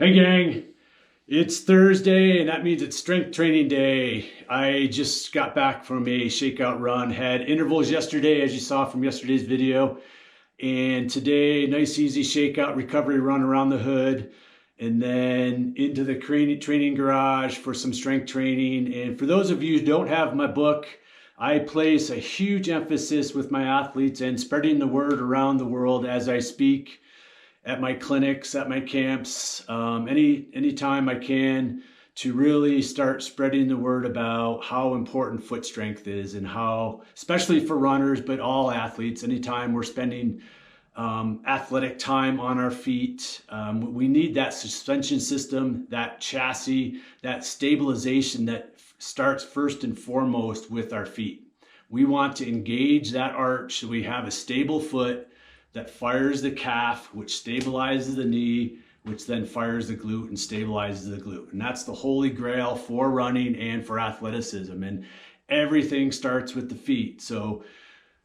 Hey gang, it's Thursday and that means it's strength training day. I just got back from a shakeout run, had intervals yesterday as you saw from yesterday's video, and today nice easy shakeout recovery run around the hood and then into the training garage for some strength training. And for those of you who don't have my book, I place a huge emphasis with my athletes and spreading the word around the world as I speak at my clinics, at my camps, anytime I can, to really start spreading the word about how important foot strength is, and how, especially for runners, but all athletes, anytime we're spending athletic time on our feet, we need that suspension system, that chassis, that stabilization that starts first and foremost with our feet. We want to engage that arch so we have a stable foot that fires the calf, which stabilizes the knee, which then fires the glute and stabilizes the glute. And that's the holy grail for running and for athleticism. And everything starts with the feet. So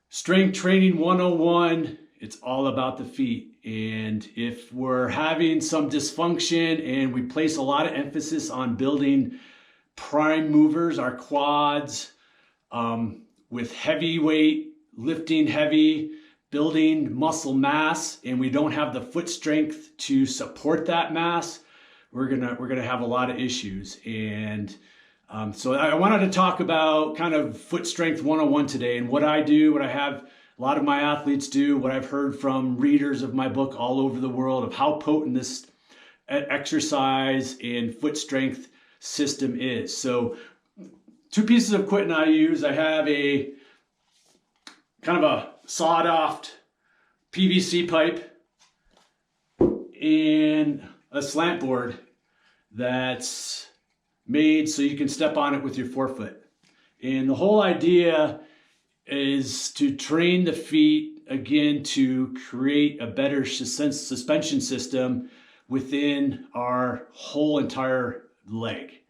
strength training 101, it's all about the feet. And if we're having some dysfunction and we place a lot of emphasis on building prime movers, our quads, with heavy weight, lifting heavy, building muscle mass, and we don't have the foot strength to support that mass, we're gonna have a lot of issues. And so I wanted to talk about kind of foot strength 101 today, and what I do, what I have a lot of my athletes do, what I've heard from readers of my book all over the world of how potent this exercise and foot strength system is. So two pieces of equipment I use. I have a kind of a sawed-off PVC pipe and a slant board that's made so you can step on it with your forefoot. And the whole idea is to train the feet again to create a better suspension system within our whole entire leg.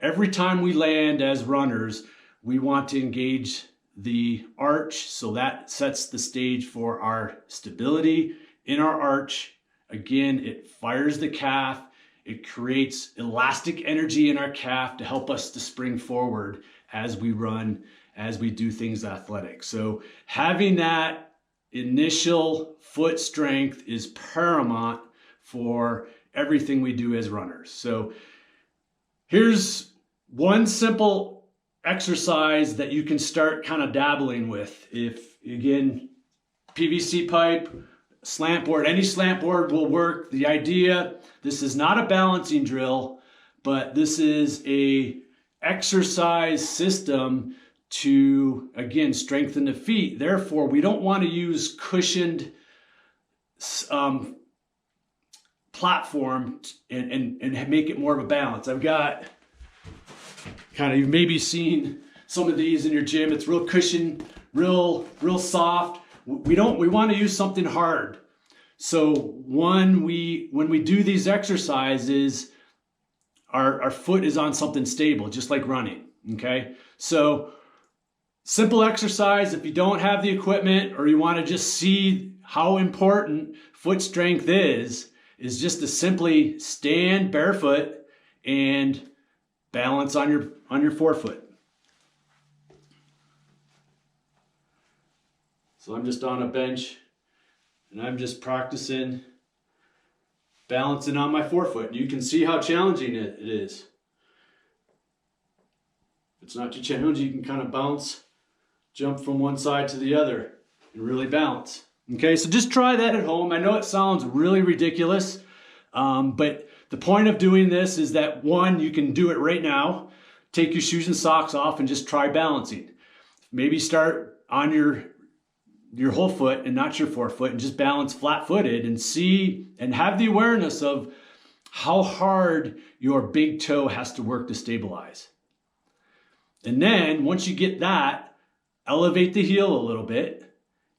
Every time we land as runners, we want to engage the arch, so that sets the stage for our stability in our arch. Again, it fires the calf, it creates elastic energy in our calf to help us to spring forward as we run, as we do things athletic. So having that initial foot strength is paramount for everything we do as runners. So here's one simple exercise that you can start kind of dabbling with. If, again, PVC pipe, slant board, any slant board will work. The idea, this is not a balancing drill, but this is a exercise system to, again, strengthen the feet. Therefore, we don't want to use cushioned platform and make it more of a balance. I've got kind of, you've maybe seen some of these in your gym. It's real cushioned, real soft. We want to use something hard. So when we do these exercises, our foot is on something stable, just like running. Okay, so simple exercise. If you don't have the equipment, or you want to just see how important foot strength is just to simply stand barefoot and balance on your forefoot. So I'm just on a bench and I'm just practicing balancing on my forefoot. You can see how challenging it is. If it's not too challenging, you can kind of bounce, jump from one side to the other and really balance. Okay, so just try that at home. I know it sounds really ridiculous, but the point of doing this is that, one, you can do it right now. Take your shoes and socks off and just try balancing. Maybe start on your whole foot and not your forefoot, and just balance flat-footed and see and have the awareness of how hard your big toe has to work to stabilize. And then once you get that, elevate the heel a little bit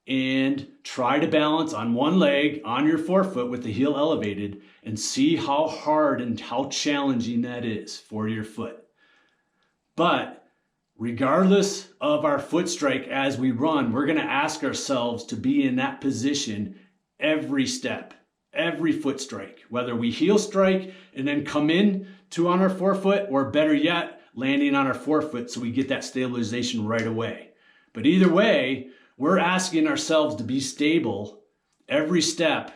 and try to balance on one leg on your forefoot with the heel elevated, and see how hard and how challenging that is for your foot. But regardless of our foot strike as we run, we're going to ask ourselves to be in that position every step, every foot strike, whether we heel strike and then come in to on our forefoot, or better yet, landing on our forefoot so we get that stabilization right away. But either way, we're asking ourselves to be stable every step,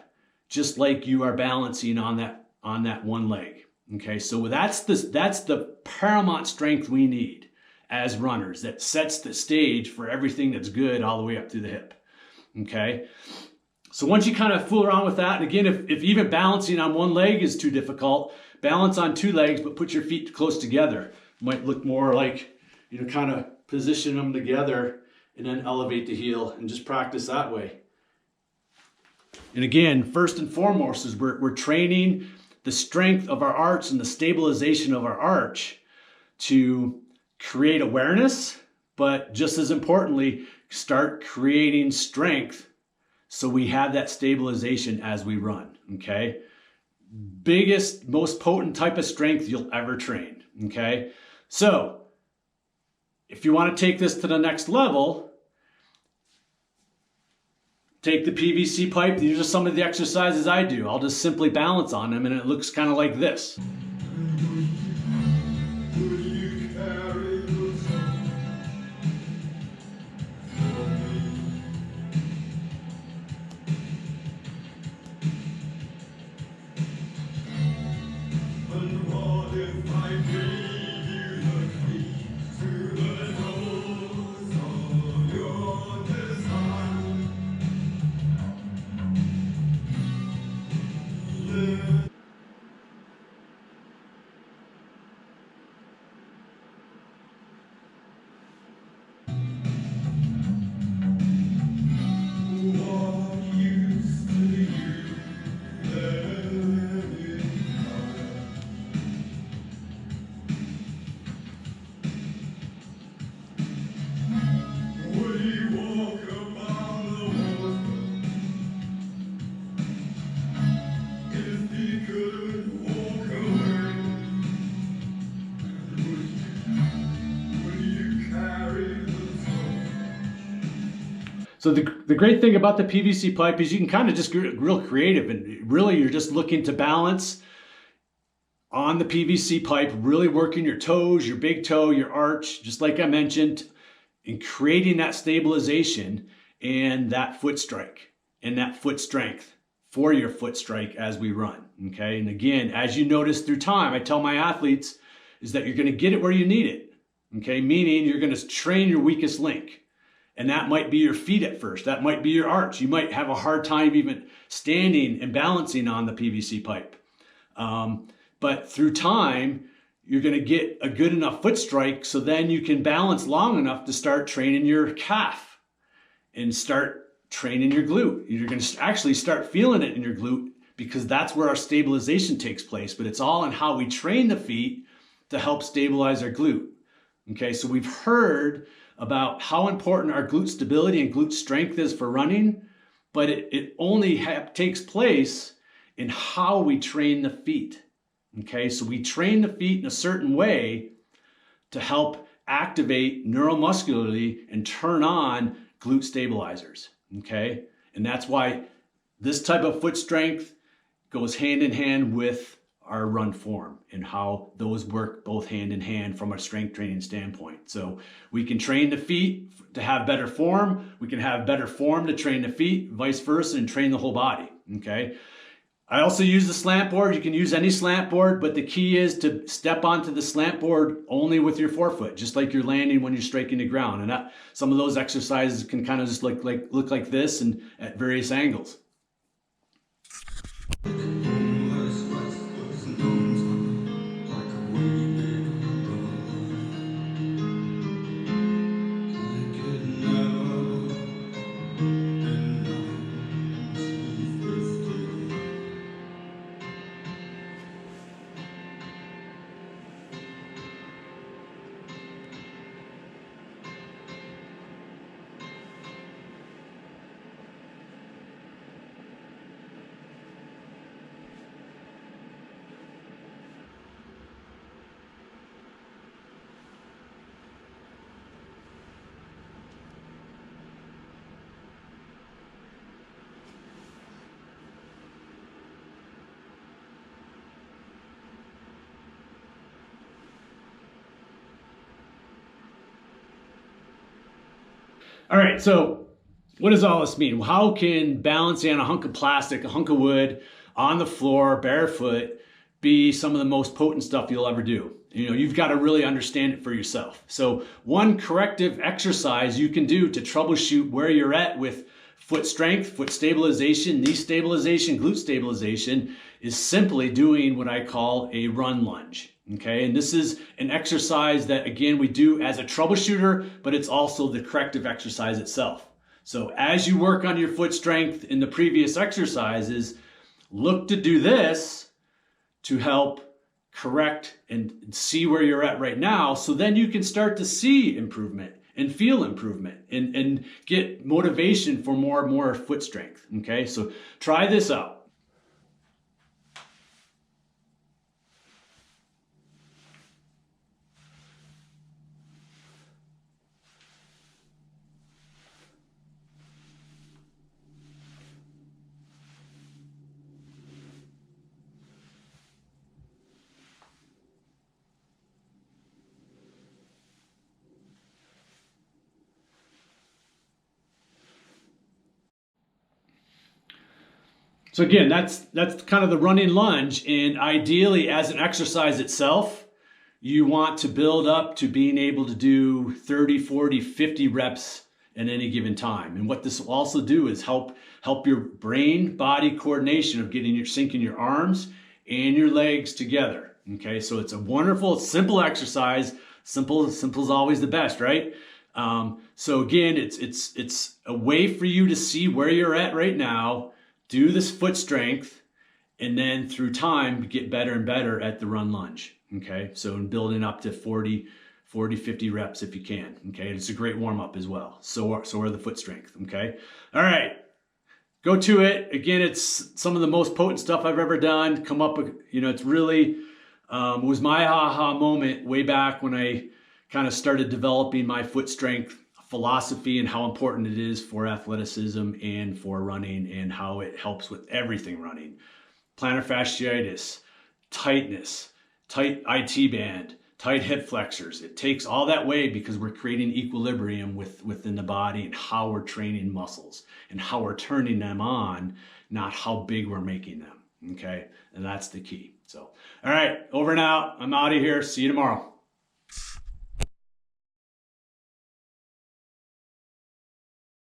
just like you are balancing on that one leg. Okay, so that's the paramount strength we need as runners. That sets the stage for everything that's good all the way up to the hip. Okay, so once you kind of fool around with that, and again, if even balancing on one leg is too difficult, balance on two legs, but put your feet close together. Might look more like, you know, kind of position them together and then elevate the heel and just practice that way. And again, first and foremost is we're training the strength of our arch and the stabilization of our arch to create awareness, but just as importantly, start creating strength so we have that stabilization as we run, okay? Biggest, most potent type of strength you'll ever train, okay? So, if you want to take this to the next level, take the PVC pipe. These are some of the exercises I do. I'll just simply balance on them and it looks kind of like this. So the great thing about the PVC pipe is you can kind of just get real creative, and really you're just looking to balance on the PVC pipe, really working your toes, your big toe, your arch, just like I mentioned, and creating that stabilization and that foot strike and that foot strength for your foot strike as we run, okay? And again, as you notice through time, I tell my athletes is that you're gonna get it where you need it, okay? Meaning you're gonna train your weakest link. And that might be your feet at first. That might be your arch. You might have a hard time even standing and balancing on the PVC pipe. But through time, you're going to get a good enough foot strike so then you can balance long enough to start training your calf and start training your glute. You're going to actually start feeling it in your glute because that's where our stabilization takes place. But it's all in how we train the feet to help stabilize our glute. Okay, so we've heard about how important our glute stability and glute strength is for running, but it only takes place in how we train the feet. Okay, so we train the feet in a certain way to help activate neuromuscularly and turn on glute stabilizers. Okay, and that's why this type of foot strength goes hand in hand with our run form and how those work both hand in hand from a strength training standpoint. So we can train the feet to have better form. We can have better form to train the feet, vice versa, and train the whole body, okay? I also use the slant board. You can use any slant board, but the key is to step onto the slant board only with your forefoot, just like you're landing when you're striking the ground. And some of those exercises can kind of just look like this and at various angles. All right, so what does all this mean? How can balancing on a hunk of plastic, a hunk of wood, on the floor, barefoot, be some of the most potent stuff you'll ever do? You know, you've got to really understand it for yourself. So one corrective exercise you can do to troubleshoot where you're at with foot strength, foot stabilization, knee stabilization, glute stabilization is simply doing what I call a run lunge. Okay, and this is an exercise that, again, we do as a troubleshooter, but it's also the corrective exercise itself. So as you work on your foot strength in the previous exercises, look to do this to help correct and see where you're at right now, so then you can start to see improvement and feel improvement and get motivation for more and more foot strength. Okay, so try this out. So again, that's kind of the running lunge, and ideally as an exercise itself, you want to build up to being able to do 30, 40, 50 reps at any given time. And what this will also do is help your brain body coordination of syncing your arms and your legs together. Okay, so it's a wonderful, simple exercise. Simple is always the best, right? So again, it's a way for you to see where you're at right now. Do this foot strength, and then through time, get better and better at the run lunge. Okay, so building up to 40, 50 reps if you can. Okay, it's a great warm up as well. So are the foot strength. Okay, all right, go to it. Again, it's some of the most potent stuff I've ever done. Come up with, you know, it's really, it was my aha moment way back when I kind of started developing my foot strength philosophy and how important it is for athleticism and for running, and how it helps with everything running. Plantar fasciitis, tightness, tight IT band, tight hip flexors. It takes all that way because we're creating equilibrium within the body and how we're training muscles and how we're turning them on, not how big we're making them. Okay, and that's the key. So, all right, over and out. I'm out of here. See you tomorrow.